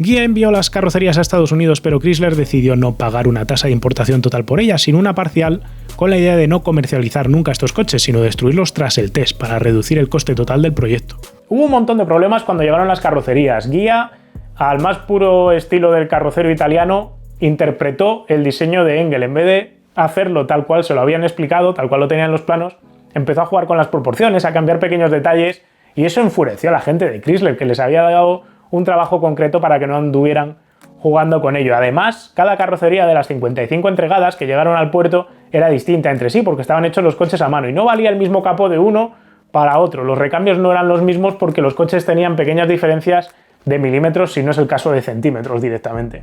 Ghia envió las carrocerías a Estados Unidos, pero Chrysler decidió no pagar una tasa de importación total por ellas, sino una parcial, con la idea de no comercializar nunca estos coches, sino destruirlos tras el test, para reducir el coste total del proyecto. Hubo un montón de problemas cuando llegaron las carrocerías. Ghia, al más puro estilo del carrocero italiano, interpretó el diseño de Engel. En vez de hacerlo tal cual se lo habían explicado, tal cual lo tenían en los planos, empezó a jugar con las proporciones, a cambiar pequeños detalles, y eso enfureció a la gente de Chrysler, que les había dado un trabajo concreto para que no anduvieran jugando con ello. Además, cada carrocería de las 55 entregadas que llegaron al puerto era distinta entre sí, porque estaban hechos los coches a mano y no valía el mismo capó de uno para otro. Los recambios no eran los mismos porque los coches tenían pequeñas diferencias de milímetros, si no es el caso de centímetros directamente.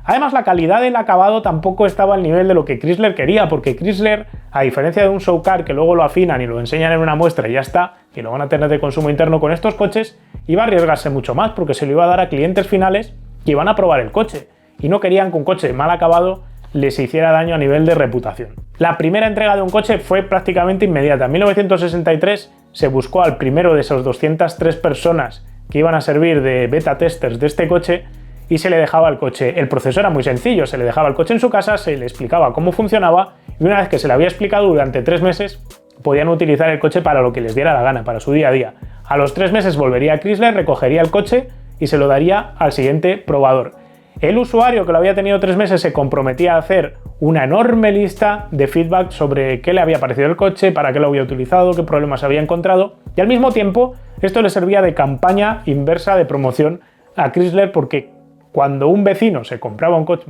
Además, la calidad del acabado tampoco estaba al nivel de lo que Chrysler quería, porque Chrysler, a diferencia de un show car que luego lo afinan y lo enseñan en una muestra y ya está, y lo van a tener de consumo interno con estos coches, iba a arriesgarse mucho más porque se lo iba a dar a clientes finales que iban a probar el coche y no querían que un coche mal acabado les hiciera daño a nivel de reputación. La primera entrega de un coche fue prácticamente inmediata. En 1963 se buscó al primero de esas 203 personas que iban a servir de beta testers de este coche y se le dejaba el coche. El proceso era muy sencillo, se le dejaba el coche en su casa, se le explicaba cómo funcionaba y una vez que se le había explicado durante 3 meses podían utilizar el coche para lo que les diera la gana, para su día a día. A los 3 meses volvería a Chrysler, recogería el coche y se lo daría al siguiente probador. El usuario que lo había tenido 3 meses se comprometía a hacer una enorme lista de feedback sobre qué le había parecido el coche, para qué lo había utilizado, qué problemas había encontrado y al mismo tiempo esto le servía de campaña inversa de promoción a Chrysler porque cuando un vecino se compraba un coche,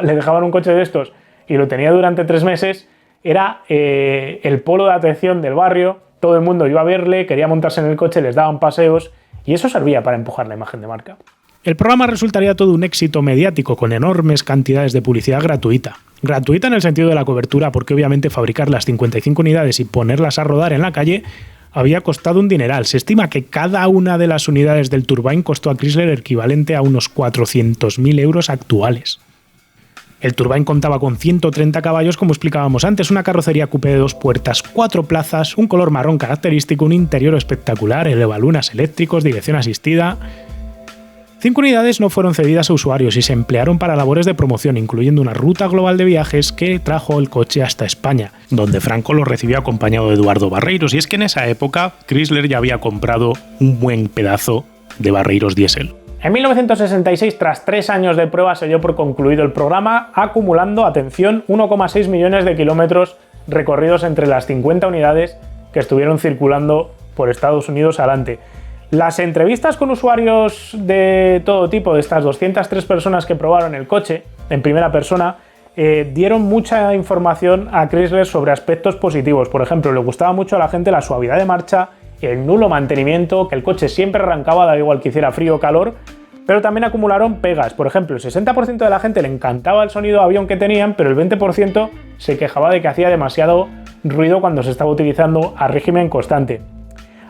le dejaban un coche de estos y lo tenía durante 3 meses, era el polo de atención del barrio, todo el mundo iba a verle, quería montarse en el coche, les daban paseos y eso servía para empujar la imagen de marca. El programa resultaría todo un éxito mediático con enormes cantidades de publicidad gratuita. Gratuita en el sentido de la cobertura, porque obviamente fabricar las 55 unidades y ponerlas a rodar en la calle había costado un dineral. Se estima que cada una de las unidades del Turbine costó a Chrysler el equivalente a unos 400.000 euros actuales. El Turbine contaba con 130 caballos, como explicábamos antes, una carrocería coupé de 2 puertas, 4 plazas, un color marrón característico, un interior espectacular, elevalunas eléctricos, dirección asistida. 5 unidades no fueron cedidas a usuarios y se emplearon para labores de promoción, incluyendo una ruta global de viajes que trajo el coche hasta España, donde Franco lo recibió acompañado de Eduardo Barreiros, y es que en esa época Chrysler ya había comprado un buen pedazo de Barreiros diésel. En 1966, tras 3 años de prueba, se dio por concluido el programa, acumulando, atención, 1,6 millones de kilómetros recorridos entre las 50 unidades que estuvieron circulando por Estados Unidos adelante. Las entrevistas con usuarios de todo tipo, de estas 203 personas que probaron el coche en primera persona, dieron mucha información a Chrysler sobre aspectos positivos. Por ejemplo, le gustaba mucho a la gente la suavidad de marcha, el nulo mantenimiento, que el coche siempre arrancaba, da igual que hiciera frío o calor, pero también acumularon pegas. Por ejemplo, el 60% de la gente le encantaba el sonido de avión que tenían, pero el 20% se quejaba de que hacía demasiado ruido cuando se estaba utilizando a régimen constante.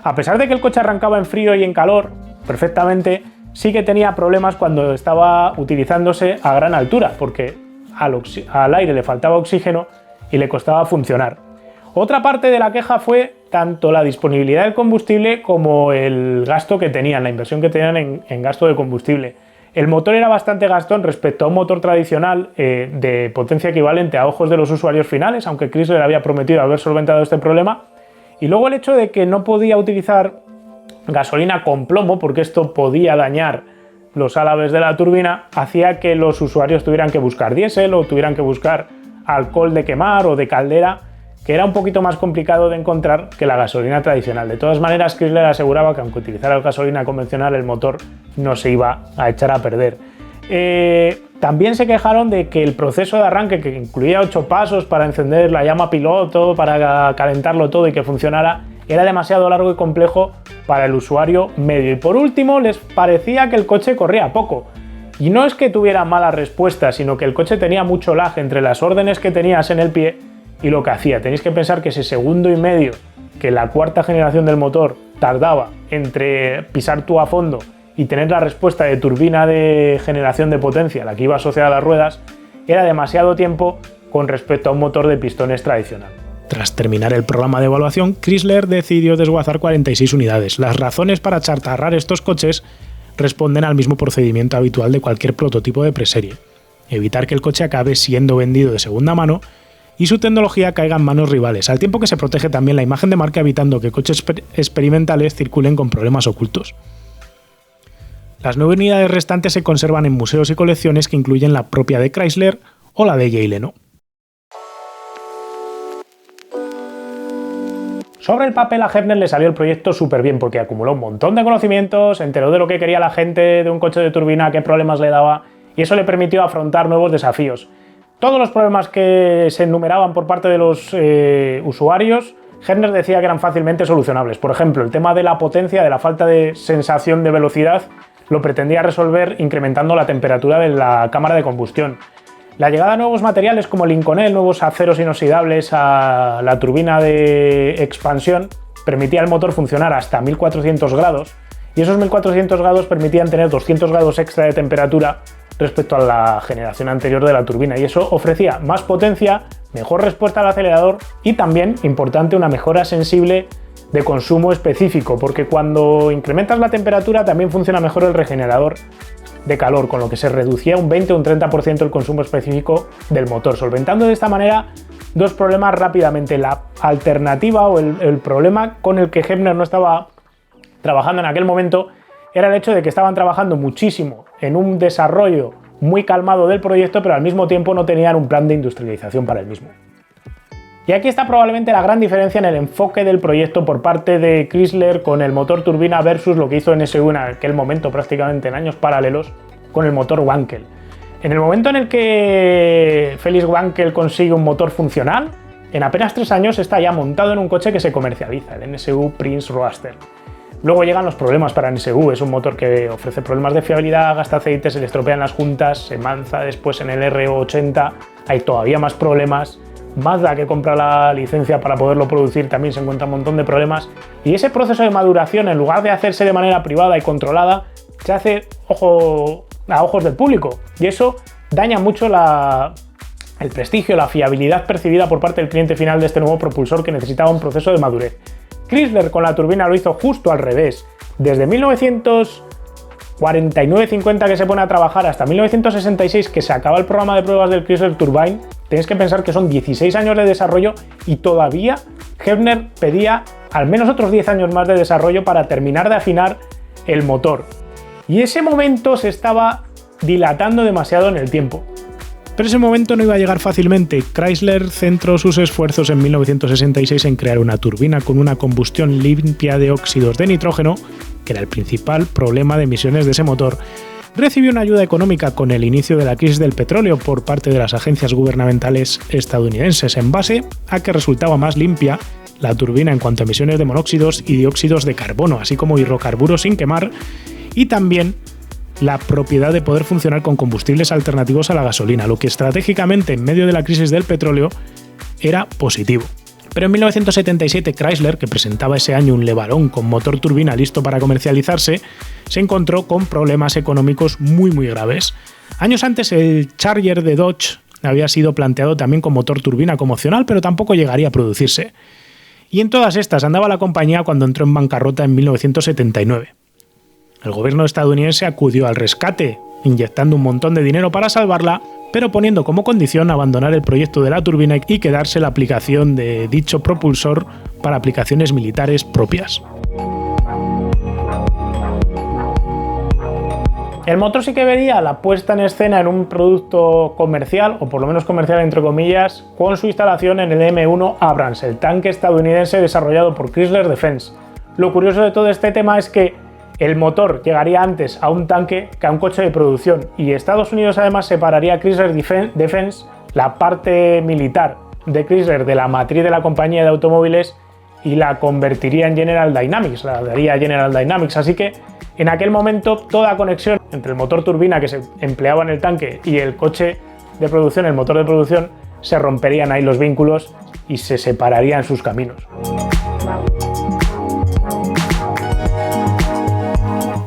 A pesar de que el coche arrancaba en frío y en calor perfectamente, sí que tenía problemas cuando estaba utilizándose a gran altura, porque al aire le faltaba oxígeno y le costaba funcionar. Otra parte de la queja fue tanto la disponibilidad del combustible como el gasto que tenían, la inversión que tenían en gasto de combustible. El motor era bastante gastón respecto a un motor tradicional de potencia equivalente a ojos de los usuarios finales, aunque Chrysler había prometido haber solventado este problema. Y luego el hecho de que no podía utilizar gasolina con plomo, porque esto podía dañar los álabes de la turbina, hacía que los usuarios tuvieran que buscar diésel o tuvieran que buscar alcohol de quemar o de caldera, que era un poquito más complicado de encontrar que la gasolina tradicional. De todas maneras, Chrysler aseguraba que aunque utilizara gasolina convencional, el motor no se iba a echar a perder. También se quejaron de que el proceso de arranque, que incluía 8 pasos para encender la llama piloto, para calentarlo todo y que funcionara, era demasiado largo y complejo para el usuario medio. Y por último, les parecía que el coche corría poco. Y no es que tuviera mala respuesta, sino que el coche tenía mucho lag entre las órdenes que tenías en el pie y lo que hacía. Tenéis que pensar que ese 1,5 segundos que la 4ª generación del motor tardaba entre pisar tú a fondo y tener la respuesta de turbina de generación de potencia, la que iba asociada a las ruedas, era demasiado tiempo con respecto a un motor de pistones tradicional. Tras terminar el programa de evaluación, Chrysler decidió desguazar 46 unidades. Las razones para chatarrar estos coches responden al mismo procedimiento habitual de cualquier prototipo de preserie: evitar que el coche acabe siendo vendido de segunda mano y su tecnología caiga en manos rivales, al tiempo que se protege también la imagen de marca evitando que coches experimentales circulen con problemas ocultos. Las 9 unidades restantes se conservan en museos y colecciones que incluyen la propia de Chrysler o la de Jay Leno. Sobre el papel a Hepner le salió el proyecto súper bien porque acumuló un montón de conocimientos, se enteró de lo que quería la gente de un coche de turbina, qué problemas le daba, y eso le permitió afrontar nuevos desafíos. Todos los problemas que se enumeraban por parte de los usuarios, Hepner decía que eran fácilmente solucionables. Por ejemplo, el tema de la potencia, de la falta de sensación de velocidad, lo pretendía resolver incrementando la temperatura de la cámara de combustión. La llegada de nuevos materiales como el Inconel, nuevos aceros inoxidables a la turbina de expansión, permitía al motor funcionar hasta 1400 grados, y esos 1400 grados permitían tener 200 grados extra de temperatura respecto a la generación anterior de la turbina, y eso ofrecía más potencia, mejor respuesta al acelerador y también, importante, una mejora sensible de consumo específico, porque cuando incrementas la temperatura también funciona mejor el regenerador de calor, con lo que se reducía un 20 o un 30% el consumo específico del motor, solventando de esta manera dos problemas rápidamente. La alternativa o el problema con el que Hepner no estaba trabajando en aquel momento era el hecho de que estaban trabajando muchísimo en un desarrollo muy calmado del proyecto, pero al mismo tiempo no tenían un plan de industrialización para el mismo. Y aquí está probablemente la gran diferencia en el enfoque del proyecto por parte de Chrysler con el motor turbina versus lo que hizo NSU en aquel momento, prácticamente en años paralelos, con el motor Wankel. En el momento en el que Felix Wankel consigue un motor funcional, en apenas 3 años está ya montado en un coche que se comercializa, el NSU Prince Roadster. Luego llegan los problemas para NSU, es un motor que ofrece problemas de fiabilidad, gasta aceite, se le estropean las juntas, se manza después en el RO80, hay todavía más problemas. Mazda, que compra la licencia para poderlo producir, también se encuentra un montón de problemas, y ese proceso de maduración, en lugar de hacerse de manera privada y controlada, se hace a ojos del público, y eso daña mucho el prestigio, la fiabilidad percibida por parte del cliente final de este nuevo propulsor que necesitaba un proceso de madurez. Chrysler con la turbina lo hizo justo al revés. Desde 1949-50 que se pone a trabajar hasta 1966 que se acaba el programa de pruebas del Chrysler Turbine, tenéis que pensar que son 16 años de desarrollo y todavía Hepner pedía al menos otros 10 años más de desarrollo para terminar de afinar el motor. Y ese momento se estaba dilatando demasiado en el tiempo. Pero ese momento no iba a llegar fácilmente. Chrysler centró sus esfuerzos en 1966 en crear una turbina con una combustión limpia de óxidos de nitrógeno, que era el principal problema de emisiones de ese motor. Recibió una ayuda económica con el inicio de la crisis del petróleo por parte de las agencias gubernamentales estadounidenses, en base a que resultaba más limpia la turbina en cuanto a emisiones de monóxidos y dióxidos de carbono, así como hidrocarburos sin quemar, y también la propiedad de poder funcionar con combustibles alternativos a la gasolina, lo que estratégicamente en medio de la crisis del petróleo era positivo. Pero en 1977 Chrysler, que presentaba ese año un LeBaron con motor turbina listo para comercializarse, se encontró con problemas económicos muy graves. Años antes el Charger de Dodge había sido planteado también con motor turbina como opcional, pero tampoco llegaría a producirse. Y en todas estas andaba la compañía cuando entró en bancarrota en 1979. El gobierno estadounidense acudió al rescate, inyectando un montón de dinero para salvarla, pero poniendo como condición abandonar el proyecto de la turbina y quedarse la aplicación de dicho propulsor para aplicaciones militares propias. El motor sí que vería la puesta en escena en un producto comercial, o por lo menos comercial entre comillas, con su instalación en el M1 Abrams, el tanque estadounidense desarrollado por Chrysler Defense. Lo curioso de todo este tema es que el motor llegaría antes a un tanque que a un coche de producción, y Estados Unidos además separaría a Chrysler Defense, la parte militar de Chrysler, de la matriz de la compañía de automóviles, y la convertiría en General Dynamics, la daría a General Dynamics. Así que en aquel momento toda conexión entre el motor turbina que se empleaba en el tanque y el coche de producción, el motor de producción, se romperían ahí los vínculos y se separarían sus caminos.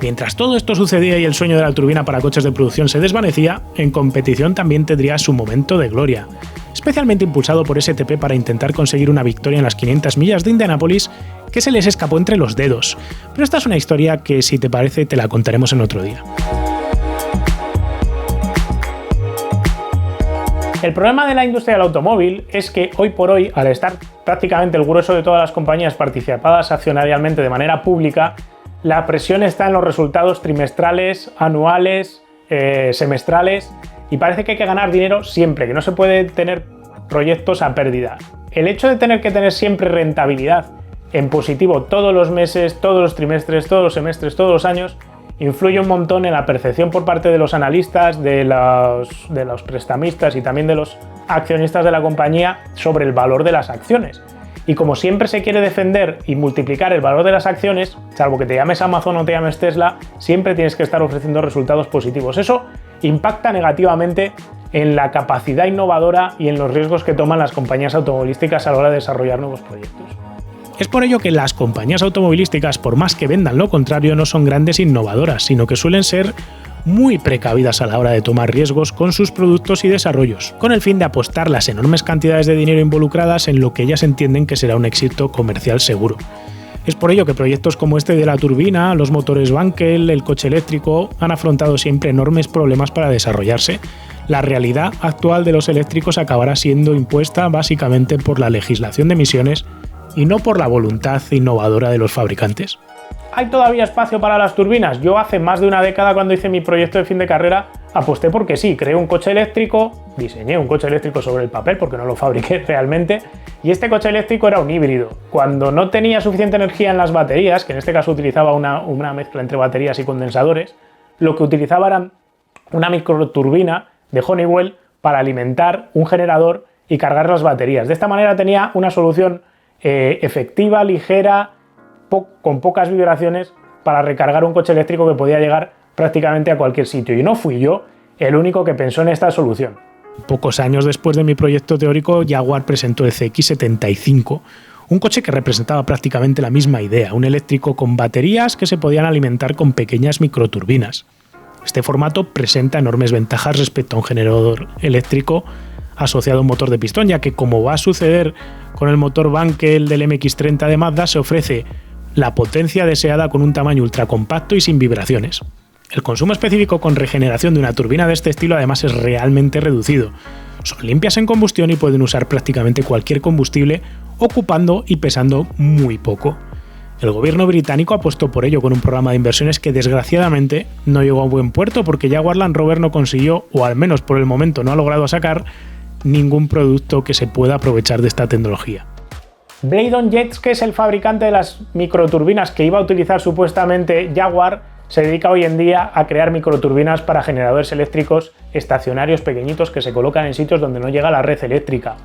Mientras todo esto sucedía y el sueño de la turbina para coches de producción se desvanecía, en competición también tendría su momento de gloria, especialmente impulsado por STP para intentar conseguir una victoria en las 500 millas de Indianápolis que se les escapó entre los dedos. Pero esta es una historia que, si te parece, te la contaremos en otro día. El problema de la industria del automóvil es que hoy por hoy, al estar prácticamente el grueso de todas las compañías participadas accionarialmente de manera pública, la presión está en los resultados trimestrales, anuales, semestrales, y parece que hay que ganar dinero siempre, que no se puede tener proyectos a pérdida. El hecho de tener que tener siempre rentabilidad en positivo todos los meses, todos los trimestres, todos los semestres, todos los años, influye un montón en la percepción por parte de los analistas, de los prestamistas y también de los accionistas de la compañía sobre el valor de las acciones. Y como siempre se quiere defender y multiplicar el valor de las acciones, salvo que te llames Amazon o te llames Tesla, siempre tienes que estar ofreciendo resultados positivos. Eso impacta negativamente en la capacidad innovadora y en los riesgos que toman las compañías automovilísticas a la hora de desarrollar nuevos proyectos. Es por ello que las compañías automovilísticas, por más que vendan lo contrario, no son grandes innovadoras, sino que suelen ser muy precavidas a la hora de tomar riesgos con sus productos y desarrollos, con el fin de apostar las enormes cantidades de dinero involucradas en lo que ellas entienden que será un éxito comercial seguro. Es por ello que proyectos como este de la turbina, los motores Wankel, el coche eléctrico, han afrontado siempre enormes problemas para desarrollarse. La realidad actual de los eléctricos acabará siendo impuesta básicamente por la legislación de emisiones y no por la voluntad innovadora de los fabricantes. ¿Hay todavía espacio para las turbinas? Yo hace más de una década, cuando hice mi proyecto de fin de carrera, aposté porque sí, creé un coche eléctrico, diseñé un coche eléctrico sobre el papel porque no lo fabriqué realmente, y este coche eléctrico era un híbrido. Cuando no tenía suficiente energía en las baterías, que en este caso utilizaba una mezcla entre baterías y condensadores, lo que utilizaba era una microturbina de Honeywell para alimentar un generador y cargar las baterías. De esta manera tenía una solución efectiva, ligera, con pocas vibraciones para recargar un coche eléctrico que podía llegar prácticamente a cualquier sitio. Y no fui yo el único que pensó en esta solución. Pocos años después de mi proyecto teórico, Jaguar presentó el CX-75, un coche que representaba prácticamente la misma idea, un eléctrico con baterías que se podían alimentar con pequeñas microturbinas. Este formato presenta enormes ventajas respecto a un generador eléctrico asociado a un motor de pistón, ya que, como va a suceder con el motor Wankel del MX-30 de Mazda, se ofrece la potencia deseada con un tamaño ultracompacto y sin vibraciones. El consumo específico con regeneración de una turbina de este estilo además es realmente reducido. Son limpias en combustión y pueden usar prácticamente cualquier combustible, ocupando y pesando muy poco. El gobierno británico apostó por ello con un programa de inversiones que desgraciadamente no llegó a buen puerto porque Jaguar Land Rover no consiguió, o al menos por el momento no ha logrado sacar, ningún producto que se pueda aprovechar de esta tecnología. Bladon Jets, que es el fabricante de las microturbinas que iba a utilizar supuestamente Jaguar, se dedica hoy en día a crear microturbinas para generadores eléctricos estacionarios pequeñitos que se colocan en sitios donde no llega la red eléctrica.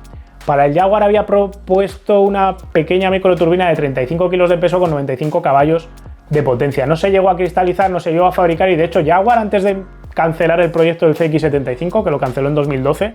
Para el Jaguar había propuesto una pequeña microturbina de 35 kilos de peso con 95 caballos de potencia. No se llegó a cristalizar, no se llegó a fabricar y de hecho Jaguar, antes de cancelar el proyecto del CX-75, que lo canceló en 2012,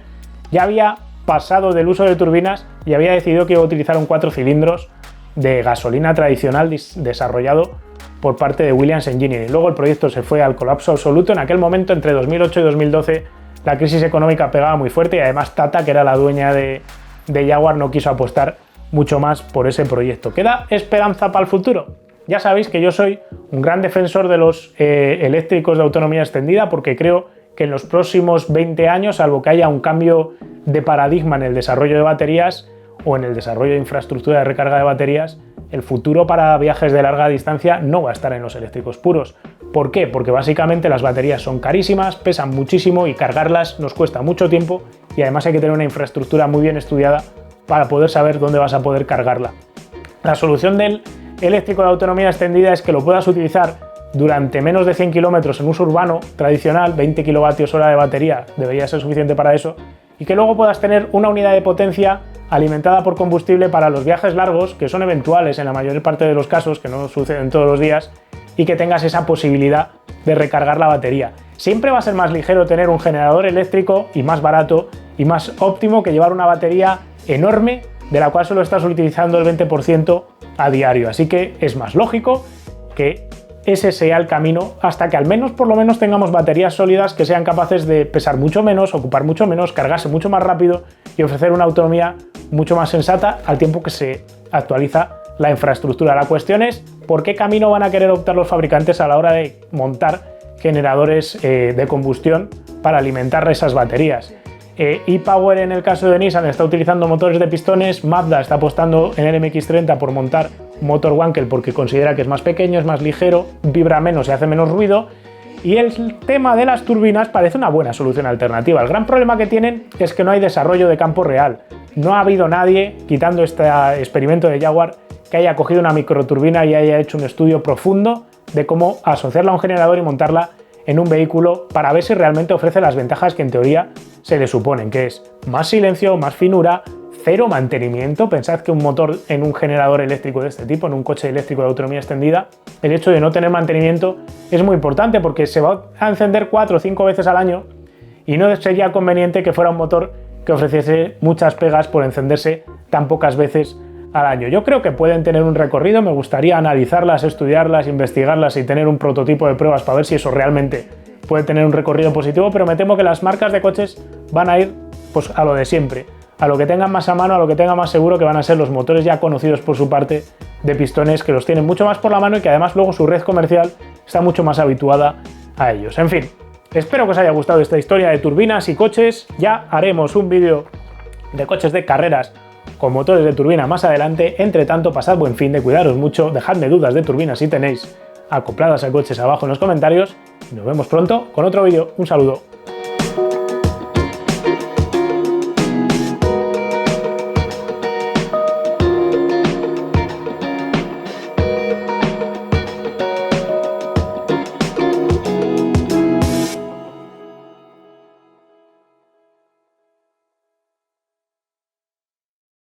ya había pasado del uso de turbinas y había decidido que iba a utilizar un 4 cilindros de gasolina tradicional desarrollado por parte de Williams Engineering. Luego el proyecto se fue al colapso absoluto. En aquel momento, entre 2008 y 2012, la crisis económica pegaba muy fuerte y además Tata, que era la dueña de Jaguar, no quiso apostar mucho más por ese proyecto. ¿Queda esperanza para el futuro? Ya sabéis que yo soy un gran defensor de los eléctricos de autonomía extendida porque creo que en los próximos 20 años, salvo que haya un cambio de paradigma en el desarrollo de baterías o en el desarrollo de infraestructura de recarga de baterías, el futuro para viajes de larga distancia no va a estar en los eléctricos puros. ¿Por qué? Porque básicamente las baterías son carísimas, pesan muchísimo y cargarlas nos cuesta mucho tiempo y además hay que tener una infraestructura muy bien estudiada para poder saber dónde vas a poder cargarla. La solución del eléctrico de autonomía extendida es que lo puedas utilizar durante menos de 100 kilómetros en uso urbano tradicional, 20 kilovatios hora de batería debería ser suficiente para eso, y que luego puedas tener una unidad de potencia alimentada por combustible para los viajes largos, que son eventuales en la mayor parte de los casos, que no suceden todos los días, y que tengas esa posibilidad de recargar la batería. Siempre va a ser más ligero tener un generador eléctrico y más barato y más óptimo que llevar una batería enorme de la cual solo estás utilizando el 20% a diario. Así que es más lógico que ese sea el camino hasta que al menos, por lo menos, tengamos baterías sólidas que sean capaces de pesar mucho menos, ocupar mucho menos, cargarse mucho más rápido y ofrecer una autonomía mucho más sensata al tiempo que se actualiza la infraestructura. La cuestión es por qué camino van a querer optar los fabricantes a la hora de montar generadores de combustión para alimentar esas baterías. ePower, en el caso de Nissan, está utilizando motores de pistones. Mazda está apostando en el MX-30 por montar un motor Wankel porque considera que es más pequeño, es más ligero, vibra menos y hace menos ruido. Y el tema de las turbinas parece una buena solución alternativa. El gran problema que tienen es que no hay desarrollo de campo real. No ha habido nadie, quitando este experimento de Jaguar, que haya cogido una microturbina y haya hecho un estudio profundo de cómo asociarla a un generador y montarla en un vehículo para ver si realmente ofrece las ventajas que en teoría se le suponen, que es más silencio, más finura, cero mantenimiento. Pensad que un motor en un generador eléctrico de este tipo, en un coche eléctrico de autonomía extendida, el hecho de no tener mantenimiento es muy importante porque se va a encender 4 o 5 veces al año y no sería conveniente que fuera un motor que ofreciese muchas pegas por encenderse tan pocas veces al año. Yo creo que pueden tener un recorrido, me gustaría analizarlas, estudiarlas, investigarlas y tener un prototipo de pruebas para ver si eso realmente puede tener un recorrido positivo, pero me temo que las marcas de coches van a ir pues, a lo de siempre, a lo que tengan más a mano, a lo que tengan más seguro, que van a ser los motores ya conocidos por su parte de pistones, que los tienen mucho más por la mano y que además luego su red comercial está mucho más habituada a ellos. En fin, espero que os haya gustado esta historia de turbinas y coches. Ya haremos un vídeo de coches de carreras con motores de turbina más adelante. Entre tanto, pasad buen fin de, cuidaros mucho, dejadme dudas de turbinas si tenéis acopladas a coches abajo en los comentarios y nos vemos pronto con otro vídeo. Un saludo.